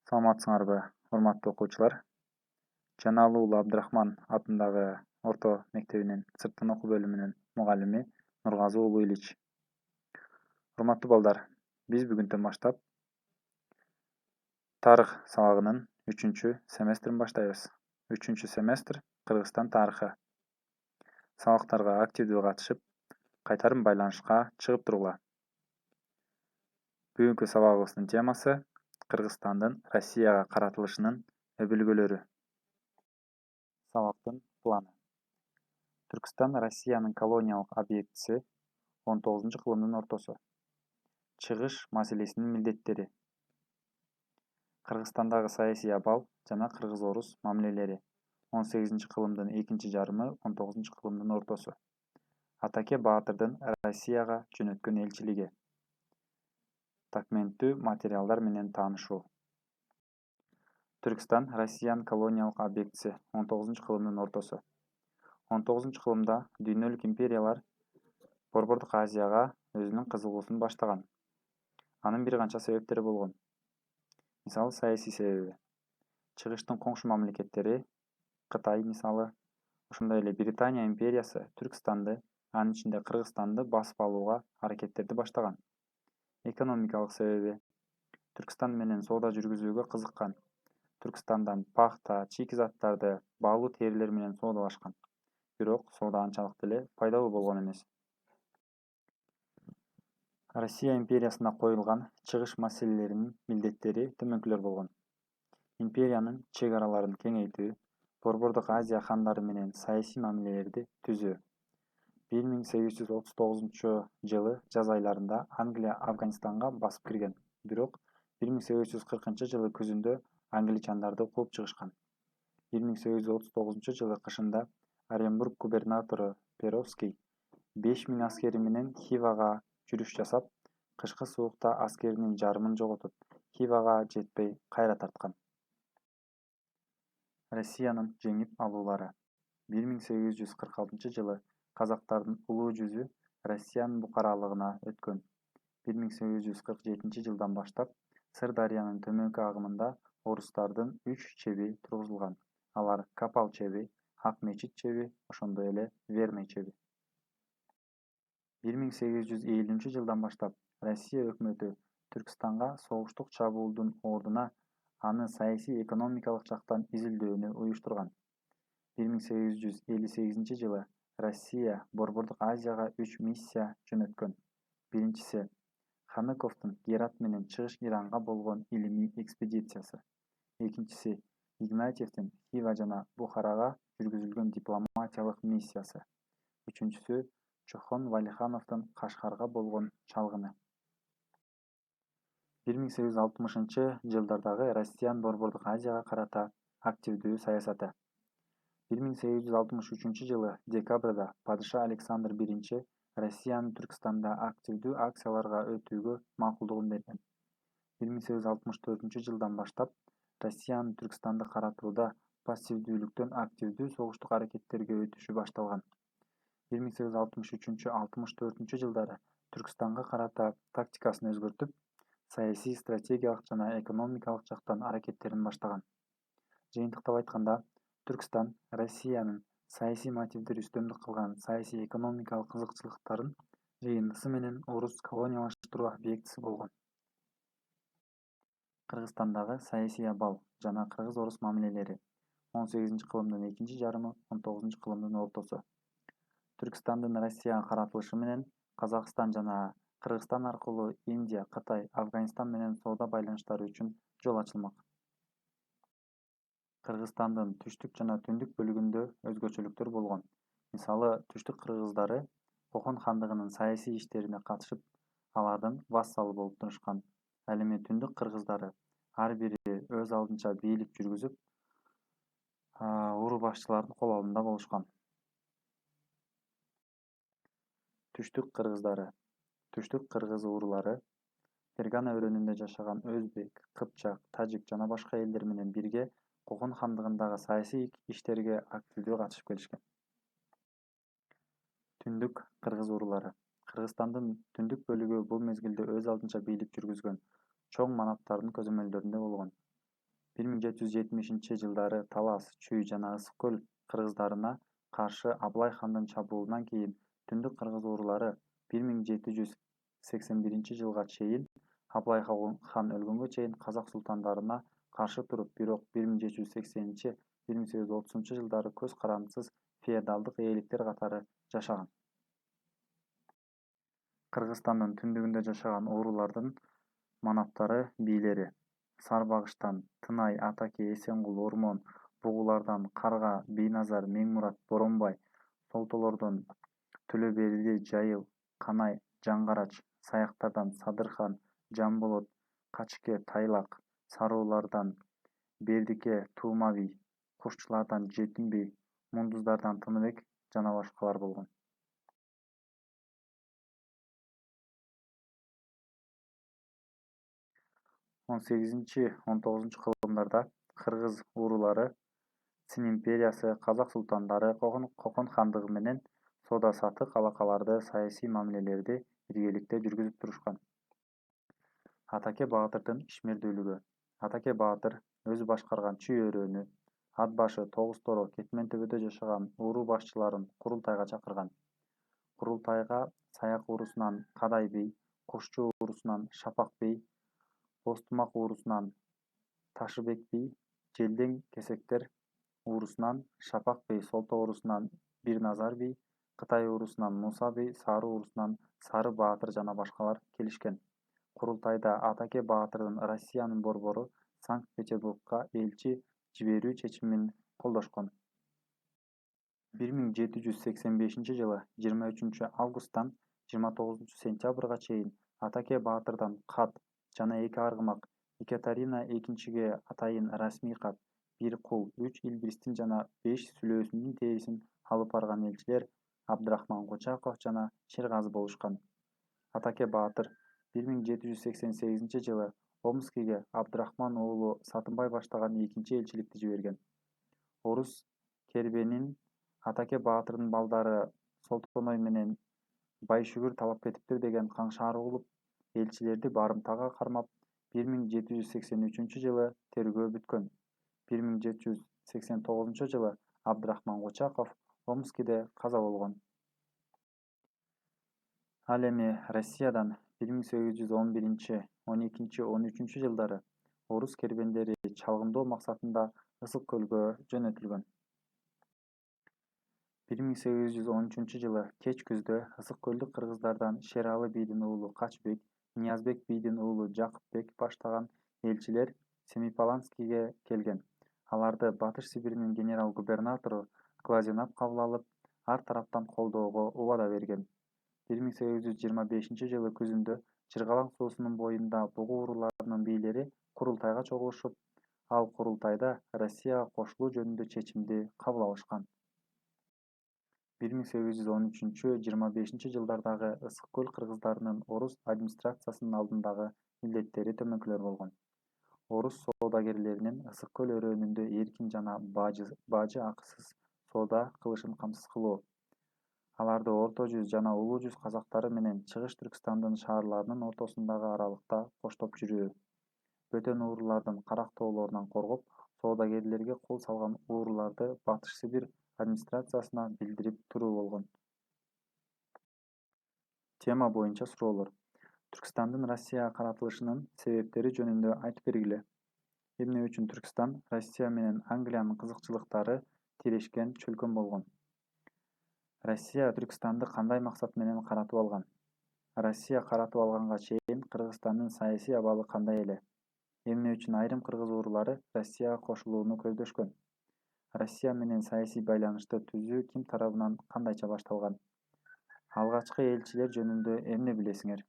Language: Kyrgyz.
Саламатсыңарбы, урматтуу окуучулар. Жаналуулу Абдрахман атындагы орто мектебинин сырттан окуу бөлүмүнүн мугалими Нургазы уулу Ильич. Урматтуу балдар, биз бүгүндөн баштап тарых сабагынын 3-семестрин баштайбыз. 3-семестр Кыргызстан тарыхы. Сабактарга активдүү катышып, кайтарым байланышка чыгып тургула. Бүгүнкү сабагыбыздын темасы Кыргызстандын Россияга каратылышынын өбүлгөлөрү. Сабактын планы. Түркістан Россиянын колониялык объектиси 19-кылымдын ортосу. Чыгыш маселесинин милдеттери. Кыргызстандагы саясий абал жана кыргыз-орус мамилелери 18-кылымдын экинчи жарымы 19-кылымдын ортосу. Атаке Баатырдын Россияга жөнөткөн элчилиги. Документтүү материалдар менен таанышуу. Түркістан Россиянын колониялык объектиси 19-кылымдын ортосу. 19-кылымда дүйнөлүк империялар Борбордук Азияга өзүнүн кызыгуусун баштаган. Анын бир канча себептери болгон. Мисалы, саясий себеби. Чыгыштын коңшу мамлекеттери, Кытай мисалы, ошондой эле Британия империясы Түркистанды, анын ичинде Кыргызстанды басып алууга аракеттерди баштаган. Экономикалык себеби. Түркистан менен соода жүргүзүүгө кызыккан. Түркистандан пахта, чийки заттарды, баалуу терилер менен соодалашкан. Бирок соода анчалык деле пайдалуу болгон эмес. Россия империясына коюлган чыгыш маселелеринин милдеттери төмөнкүлөр болгон. Империянын чек араларын кеңейтүү, Борбордук Азия хандары менен саясий мамилелерди түзүү. 1839-жылы жаз айларында Англия Афганистанга басып кирген. Бирок 1840-жылы күзүндө англичандарды кууп чыгышкан. 1839-жылы кышында Оренбург губернатору Перовский 5000 аскери менен Хивага жүрүш жасап, кышкы суукта аскеринин жарымын жоготуп, Хивага жетпей кайра тарткан. Россиянын жеңип алуулары. 1846-жылы казактардын улуу жүзү Россиянын букаралыгына өткөн. 1847-жылдан баштап Сырдарыянын төмөнкү агымында орустардын 3 чеби тургузулган. Алар Капал чеби, Ак Мечит чеби, ошондой эле Верный чеби. 1850-жылдан баштап Россия өкмөтү Түркистанга согуштук чабуулдун ордуна аны саясий экономикалык жактан изилдөөнү уюштурган. 1858-жылы Россия Борбордук Азияга 3 миссия жөнөткөн. Биринчиси Ханыковдун Герат менен Чыгыш Иранга болгон илимий экспедициясы. Экинчиси Игнатьевдин Хива жана Бухарага жүргүзүлгөн дипломатиялык миссиясы. Үчүнчүсү Чохон Валихановдун Кашгарга болгон чалгыны. 1860-жылдардагы Россиянын Борбордук Азияга карата активдүү саясаты. 1863-жылы декабрда падыша Александр I Россиянын Түркистанда активдүү акцияларга өтүүгө макулдугун берген. 1864-жылдан баштап Россиянын Түркистанды каратууда пассивдүүлүктөн активдүү согуштук аракеттерге өтүшү башталган. 1863-64 жылдары Түркистанга карата тактикасын өзгөртүп, саясий, стратегиялык жана экономикалык жактан аракеттерин баштаган. Жыйынтыктап айтканда, Түркистан Россиянын саясий мотивдер үстөмдүк кылган саясий экономикалык кызыкчылыктарын жыйындысы менен орус колониялаштыруу объектиси болгон. Кыргызстандагы саясий абал жана кыргыз-орус мамилелери 18-кылымдын экинчи жарымы 19-кылымдын ортосу. Түркистандын Россияга каратылышы менен Казакстан жана Кыргызстан аркылуу Индия, Кытай, Афганистан менен соода байланыштары үчүн жол ачылмак. Кыргызстандын түштүк жана түндүк бөлүгүндө өзгөчөлүктөр болгон. Мисалы, түштүк кыргыздары Кокон хандыгынын саясий иштерине катышып, алардын вассалы болуп турушкан. Ал эми түндүк кыргыздары ар бири өз алдынча бийлик жүргүзүп, уру башчылардын кол алдында болушкан. Түштүк кыргыздары. Түштүк кыргыз урулары Фергана өрөөнүндө жашаган өзбек, кыпчак, тажик жана башка элдер менен бирге Кокон хандыгындагы саясий иштерге активдүү катышып келишкен. Түндүк кыргыз урулары. Кыргызстандын түндүк бөлүгү бул мезгилде өз алдынча бийлик жүргүзгөн чоң манаптардын көзөмөлдөрүндө болгон. 1770-жылдары Талас, Чүй жана Ысык көл кыргыздарына каршы Аблай хандын чабуулунан кийин түндүк кыргыз уруулары 1781-жылга чейин Аблай хан өлгөнгө чейин казак султандарына каршы туруп, бирок 1780-1830-жылдары көз карандысыз феодалдык ээликтер катары жашаган. Кыргызстандын түндүгүндө жашаган уруулардын манаптары бийлери: Сарбагыштан Тынай, Атаке, Эсенгул, Ормон, Бугулардан Карга, Бийназар, Меңмурат, Боронбай, Солтолордон Төлөберди, Жайыл, Канай, Жаңгарач, Саяктардан Садырхан, Жамболот, Качке, Тайлак, Сарыуулардан Бердике, Туумаби, Кушчулардан Жетимби, Мундуздардан Тыныбек жана башкалар болгон. 18-19 кылымдарда кыргыз уруулары Цин империясы, казак султандары Кокон хандыгы менен соода-саттык алакаларды, саясий мамилелерди биргеликте жүргүзүп турушкан. Атаке Баатырдын ишмердүүлүгү. Атаке Баатыр өзү башкарган Чүй өрөөнү, Ат башы, Тогуз торо, Кетмен-төбөдө жашаган уруу башчыларын курултайга чакырган. Курултайга Саяк уруусунан Кадай бей, Кошчу уруусунан Шапак бей, Бостумак уруусунан Ташыбек бей, Желдең Кесектер уруусунан Шапак бей, Солто уруусунан Бирназар бей, Кытай уруусунан Муса бей, Сары уруусунан Сары Баатыр жана башкалар келишкен. Курултайда Атаке Баатырдын Россиянын борбору Санкт-Петербургга элчи жиберүү чечимин колдошкон. 1785-жылы 23-августтан 29-сентябрга чейин Атаке Баатырдан кат жана 2 аргымак, Екатерина экинчиге атайын расмий кат, 1 кул, 3 илбирстин жана 5 сүлөөсүнүн терисин алып барган элчилер Абдрахман Кочаков жана Шергази болушкан. Атаке Баатыр 1788-жылы Омскиге Абдрахман уулу Сатымбай баштаган экинчи элчиликти жиберген. Орус кербенин Атаке Баатырдын балдары Солтоной менен Байшүгүр талап кетиптир деген каңшаары угулуп, элчилерди барымтага кармап, 1783-жылы тергөө бүткөн. 1789-жылы Абдрахман Кочаков Омскиде каза болгон. Ал эми Россиядан 1811-12-13-жылдары орус кербендери чалгындоо максатында Ысык көлгө жөнөтүлгөн. 1813-жылы кеч күздө Ысык көлдүк кыргыздардан Шералы бийдин уулу Качбек, Ниязбек бийдин уулу Жакыпбек баштаган элчилер Семипаланскиге келген. Аларды Батыш Сибиринин генерал-губернатору Глазенап кабыл алып, ар тараптан колдоого убада берген. 1825-жылы күзүндө Жыргалаң суусунун боюнда бугу урууларынын бийлери курултайга чогулушуп, ал курултайда Россияга кошулуу жөнүндө чечимди кабыл алышкан. 1813-25-жылдардагы Ысык көл кыргыздарынын орус администрациясынын алдындагы милдеттери төмөнкүлөр болгон. Орус соодагерлеринин Ысык көл өрөөнүндө эркин жана бажы акысыз соода кылышын камсыз кылуу, аларды Орто жүз жана Улуу жүз казактары менен Чыгыш Түркстандын шаарларынын ортосундагы аралыкта коштоп жүрүү, бөтөн уруулардын карактоолорунан коргоп, соодагерлерге кол салган урууларды Батыш Сибир администрациясына билдирип туруу болгон. Тема боюнча суроолор. Түркстандын Россияга каратылышынын себептери жөнүндө айтып бергиле. Эмне үчүн Түркстан Россия менен Англиянын кызыкчылыктары тирешкен чөлкөм болгон? Россия Түркстанды кандай максат менен каратып алган? Россия каратып алганга чейин Кыргызстандын саясий абалы кандай эле? Эмне үчүн айрым кыргыз уруулары Россияга кошулууну көздөшкөн? Россия менен саясий байланышты түзүү ким тарабынан кандайча башталган? Алгачкы элчилер жөнүндө эмне билесиңер?